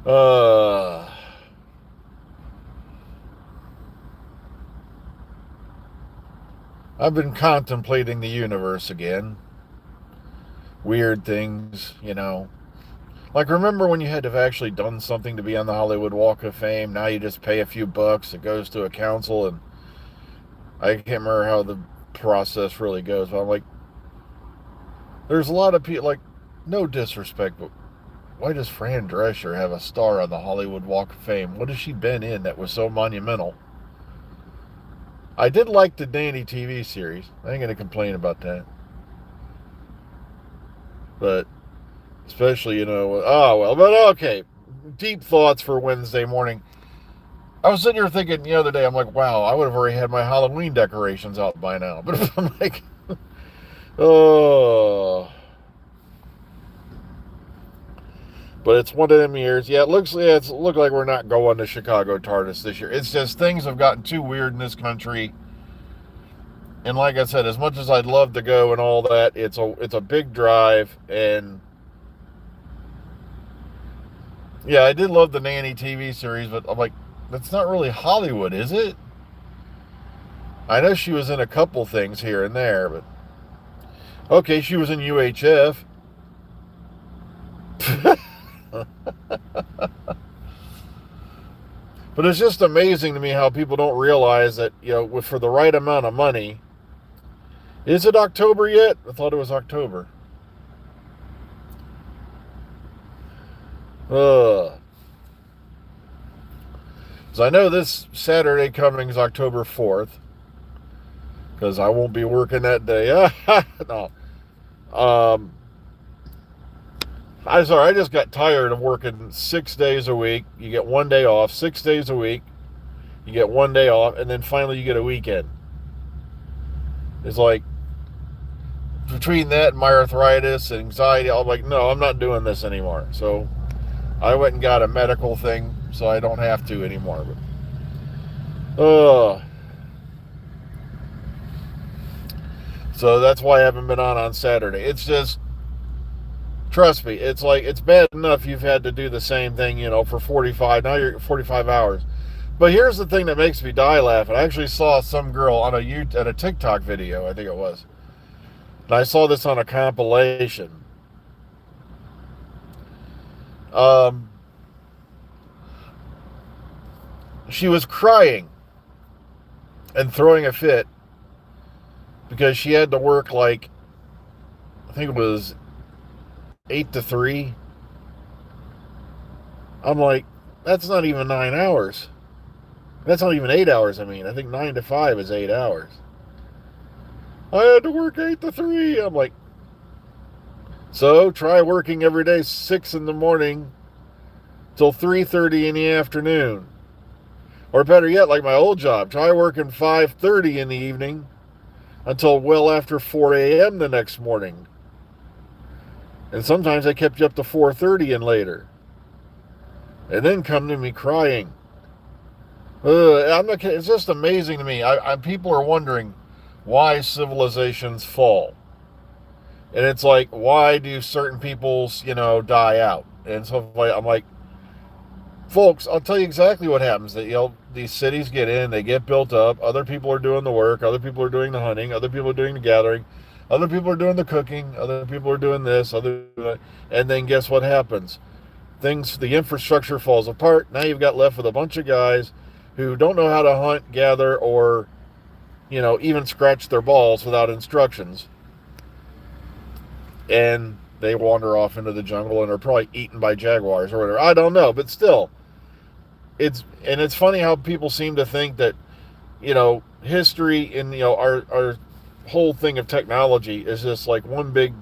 Uh, I've been contemplating the universe again. Weird things, you know. Like, remember when you had to have actually done something to be on the Hollywood Walk of Fame? Now you just pay a few bucks, it goes to a council, and I can't remember how the process really goes, but I'm like, there's a lot of people, like, no disrespect, but why does Fran Drescher have a star on the Hollywood Walk of Fame? What has she been in that was so monumental? I did like the Danny TV series. I ain't going to complain about that. But especially, oh, well, but okay. Deep thoughts for Wednesday morning. I was sitting here thinking the other day, I'm like, wow, I would have already had my Halloween decorations out by now. But I'm like, oh. But it's one of them years. Yeah, it's look like we're not going to Chicago TARDIS this year. It's just things have gotten too weird in this country. And like I said, as much as I'd love to go and all that, it's a big drive. And yeah, I did love the Nanny TV series, but I'm like, that's not really Hollywood, is it? I know she was in a couple things here and there, but okay, she was in UHF. But it's just amazing to me how people don't realize that, for the right amount of money. Is it October yet? I thought it was October. So I know this Saturday coming is October 4th, because I won't be working that day. No. I just got tired of working 6 days a week. You get one day off, 6 days a week. You get one day off, and then finally you get a weekend. It's like, between that and my arthritis and anxiety, I'm like, no, I'm not doing this anymore. So I went and got a medical thing so I don't have to anymore. But, so that's why I haven't been on Saturday. It's just, trust me, it's like, it's bad enough you've had to do the same thing, for 45, now you're 45 hours. But here's the thing that makes me die laughing. I actually saw some girl on a TikTok video, I think it was. And I saw this on a compilation. She was crying and throwing a fit because she had to work, like, I think it was 8 to 3. I'm like, that's not even 9 hours. That's not even 8 hours. I mean, I think 9 to 5 is 8 hours. I had to work 8 to 3. I'm like, so try working every day 6 in the morning till 3:30 in the afternoon. Or better yet, like my old job, try working 5:30 in the evening until well after 4 a.m. the next morning. And sometimes I kept you up to 4:30 and later. And then come to me crying. I'm not kidding. It's just amazing to me. People are wondering why civilizations fall. And it's like, why do certain people's, die out? And so I'm like, folks, I'll tell you exactly what happens. That these cities get in, they get built up. Other people are doing the work. Other people are doing the hunting. Other people are doing the gathering. Other people are doing the cooking. Other people are doing this. And then guess what happens? The infrastructure falls apart. Now you've got left with a bunch of guys who don't know how to hunt, gather, or even scratch their balls without instructions. And they wander off into the jungle and are probably eaten by jaguars or whatever. I don't know, but still, it's funny how people seem to think that history and our whole thing of technology is just like one big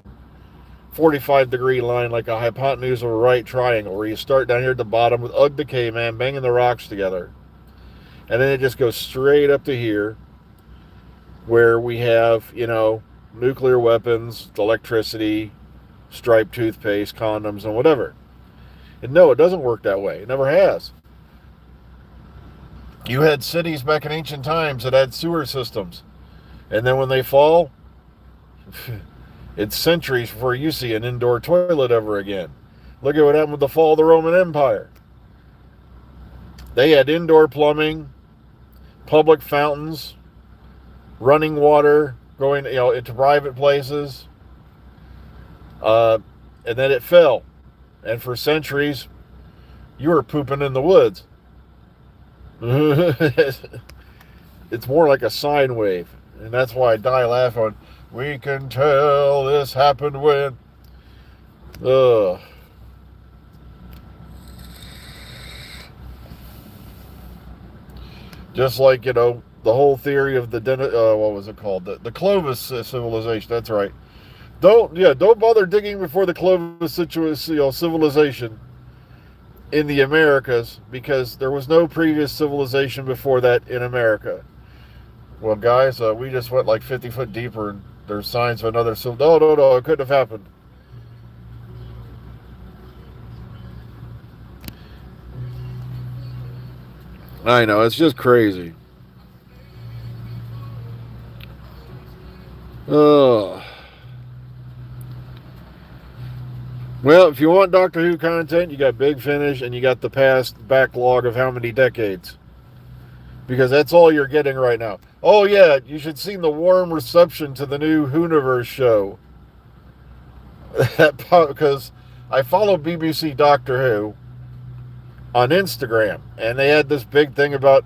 45-degree line, like a hypotenuse of a right triangle, where you start down here at the bottom with Ugg the caveman banging the rocks together, and then it just goes straight up to here, where we have nuclear weapons, electricity, striped toothpaste, condoms, and whatever. And no, it doesn't work that way. It never has. You had cities back in ancient times that had sewer systems. And then when they fall, it's centuries before you see an indoor toilet ever again. Look at what happened with the fall of the Roman Empire. They had indoor plumbing, public fountains, running water going, into private places. And then it fell. And for centuries, you were pooping in the woods. It's more like a sine wave. And that's why I die laughing on, we can tell this happened when. Ugh. Just like, the whole theory of the, what was it called? The Clovis civilization. That's right. Don't bother digging before the Clovis civilization in the Americas, because there was no previous civilization before that in America. Well, guys, we just went like 50 foot deeper, and there's signs of another civilization. No, it couldn't have happened. I know, it's just crazy. Oh. Well, if you want Doctor Who content, you got Big Finish and you got the past backlog of how many decades. Because that's all you're getting right now. Oh, yeah, you should see the warm reception to the new Whoniverse show. Because I follow BBC Doctor Who on Instagram, and they had this big thing about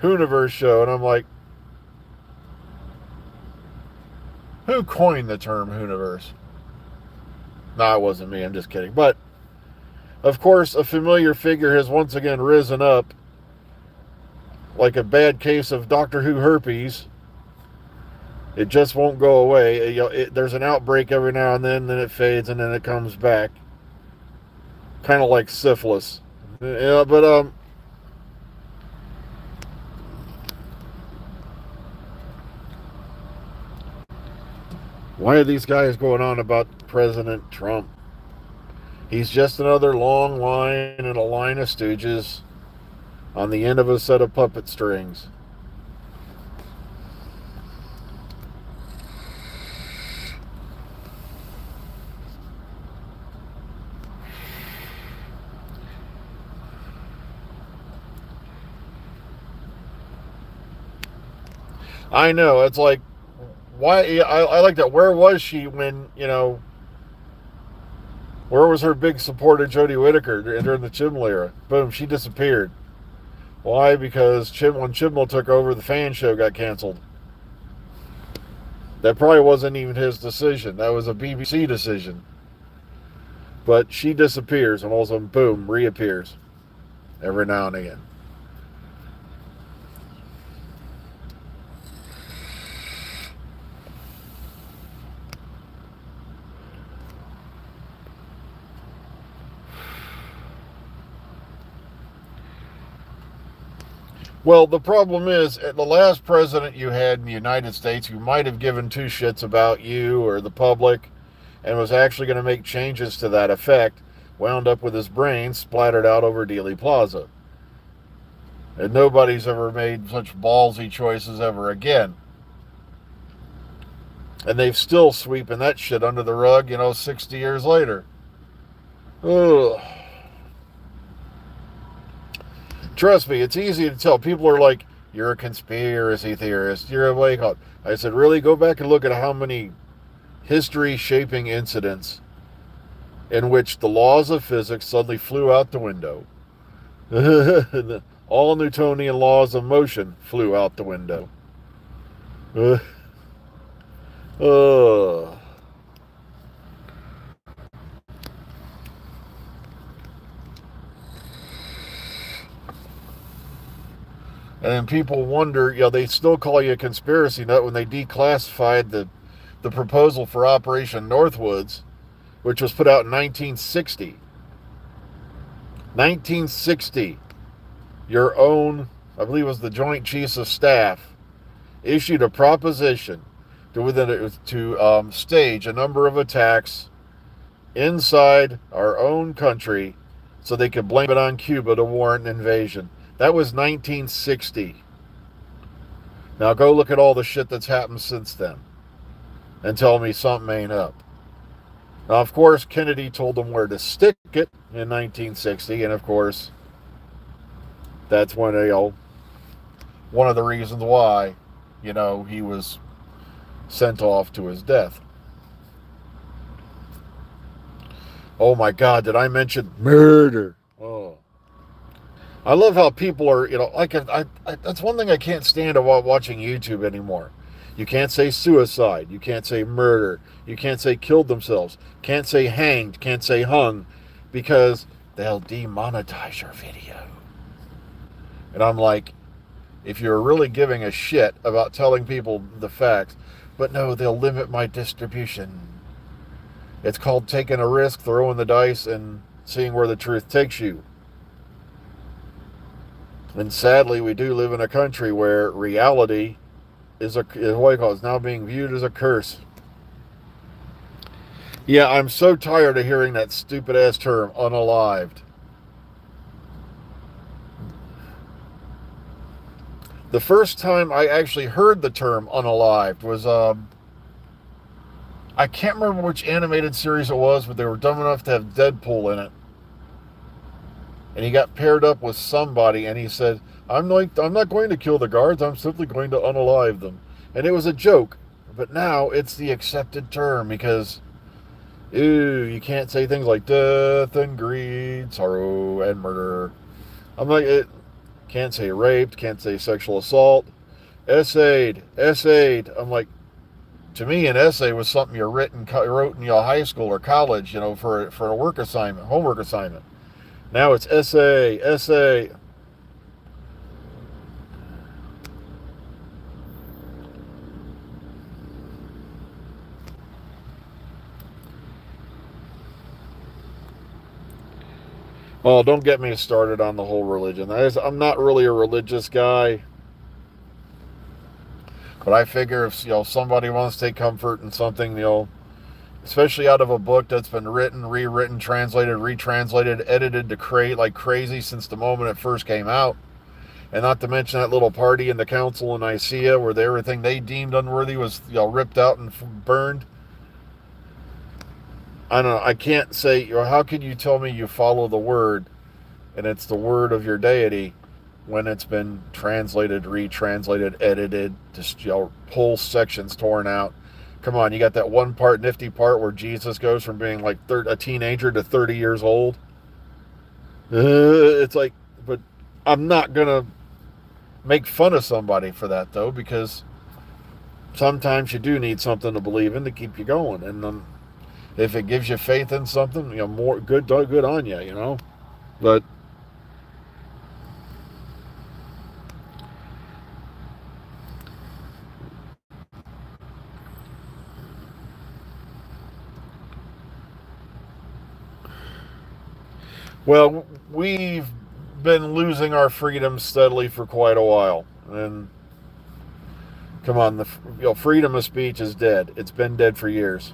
Whoniverse show, and I'm like, who coined the term Whoniverse? No, it wasn't me, I'm just kidding. But, of course, a familiar figure has once again risen up, like a bad case of Doctor Who herpes. It just won't go away. There's an outbreak every now and then it fades, and then it comes back. Kind of like syphilis. Yeah, but, why are these guys going on about President Trump? He's just another long line in a line of stooges on the end of a set of puppet strings. I know, it's like, why? I like that. Where was she when, where was her big supporter, Jodie Whittaker, during the Chibnall era? Boom, she disappeared. Why? Because when Chibnall took over, the fan show got canceled. That probably wasn't even his decision. That was a BBC decision. But she disappears, and all of a sudden, boom, reappears every now and again. Well, the problem is, the last president you had in the United States who might have given two shits about you or the public and was actually going to make changes to that effect wound up with his brain splattered out over Dealey Plaza. And nobody's ever made such ballsy choices ever again. And they've still sweeping that shit under the rug, 60 years later. Ugh. Trust me, it's easy to tell. People are like, you're a conspiracy theorist. You're a wake up. I said, really? Go back and look at how many history-shaping incidents in which the laws of physics suddenly flew out the window. All Newtonian laws of motion flew out the window. And then people wonder, they still call you a conspiracy nut when they declassified the proposal for Operation Northwoods, which was put out in 1960. 1960. Your own, I believe it was the Joint Chiefs of Staff, issued a proposition to stage a number of attacks inside our own country so they could blame it on Cuba to warrant an invasion. That was 1960. Now go look at all the shit that's happened since then and tell me something ain't up. Now, of course, Kennedy told them where to stick it in 1960, and of course, That's when, one of the reasons why, he was sent off to his death. Oh my God, did I mention murder? Oh. I love how people are, that's one thing I can't stand about watching YouTube anymore. You can't say suicide. You can't say murder. You can't say killed themselves. Can't say hanged. Can't say hung, because they'll demonetize your video. And I'm like, if you're really giving a shit about telling people the facts, but no, they'll limit my distribution. It's called taking a risk, throwing the dice, and seeing where the truth takes you. And sadly, we do live in a country where reality is now being viewed as a curse. Yeah, I'm so tired of hearing that stupid ass term, unalived. The first time I actually heard the term unalived was, I can't remember which animated series it was, but they were dumb enough to have Deadpool in it. And he got paired up with somebody, and he said, I'm not going to kill the guards, I'm simply going to unalive them. And it was a joke, but now it's the accepted term, because, you can't say things like death and greed, sorrow and murder. I'm like, can't say raped, can't say sexual assault, essayed. I'm like, to me, an essay was something you wrote in high school or college, for a work assignment, homework assignment. Now it's essay. Oh, don't get me started on the whole religion. I'm not really a religious guy. But I figure if somebody wants to take comfort in something, especially out of a book that's been written, rewritten, translated, retranslated, edited to create like crazy since the moment it first came out, and not to mention that little party in the council in Nicaea where everything they deemed unworthy was ripped out and burned. I don't know. I can't say, how can you tell me you follow the word and it's the word of your deity when it's been translated, retranslated, edited, just whole sections torn out? Come on, you got that one nifty part where Jesus goes from being like a teenager to 30 years old. It's like, but I'm not gonna make fun of somebody for that though, because sometimes you do need something to believe in to keep you going, and if it gives you faith in something, more good on you, But well, we've been losing our freedom steadily for quite a while, and come on, the freedom of speech is dead. It's been dead for years.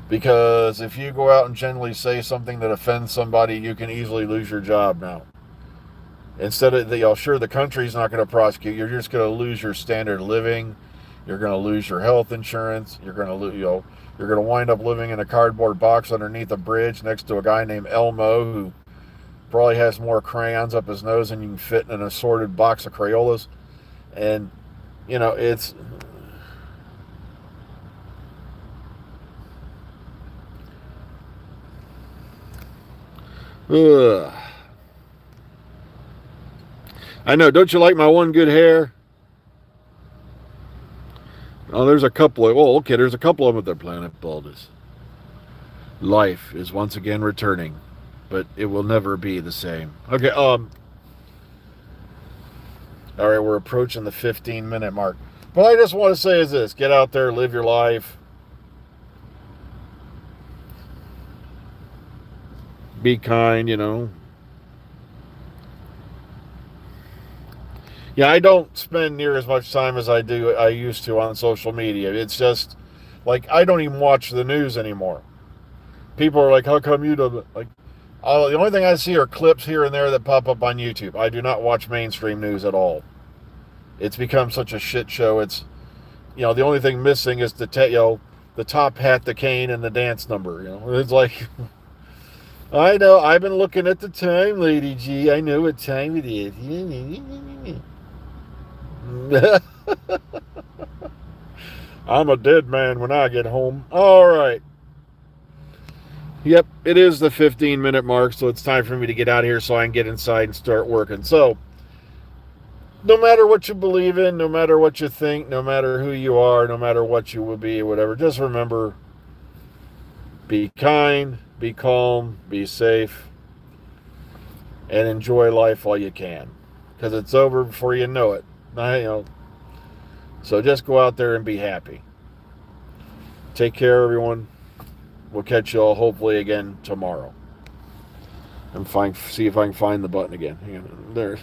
Because if you go out and generally say something that offends somebody, you can easily lose your job now. Instead of, sure, the country's not going to prosecute. You're just going to lose your standard of living. You're going to lose your health insurance. You're going to lose, you're going to wind up living in a cardboard box underneath a bridge next to a guy named Elmo who probably has more crayons up his nose than you can fit in an assorted box of Crayolas. And, it's... Ugh. I know, don't you like my one good hair? Oh, there's a couple of... Oh, okay, there's a couple of them at their planet baldness. Life is once again returning, but it will never be the same. Okay, all right, we're approaching the 15-minute mark. But I just want to say is this: get out there, live your life. Be kind, Yeah, I don't spend near as much time as I used to on social media. It's just like I don't even watch the news anymore. People are like, "How come you don't?" Like, the only thing I see are clips here and there that pop up on YouTube. I do not watch mainstream news at all. It's become such a shit show. It's, the only thing missing is the top hat, the cane, and the dance number. It's like, I know. I've been looking at the time, Lady G. I know what time it is. I'm a dead man when I get home. All right. Yep, it is the 15-minute mark, so it's time for me to get out of here so I can get inside and start working. So, no matter what you believe in, no matter what you think, no matter who you are, no matter what you will be, or whatever, just remember, be kind, be calm, be safe, and enjoy life while you can. Because it's over before you know it. So just go out there and be happy. Take care, everyone. We'll catch you all hopefully again tomorrow. And see if I can find the button again. Hang on. There.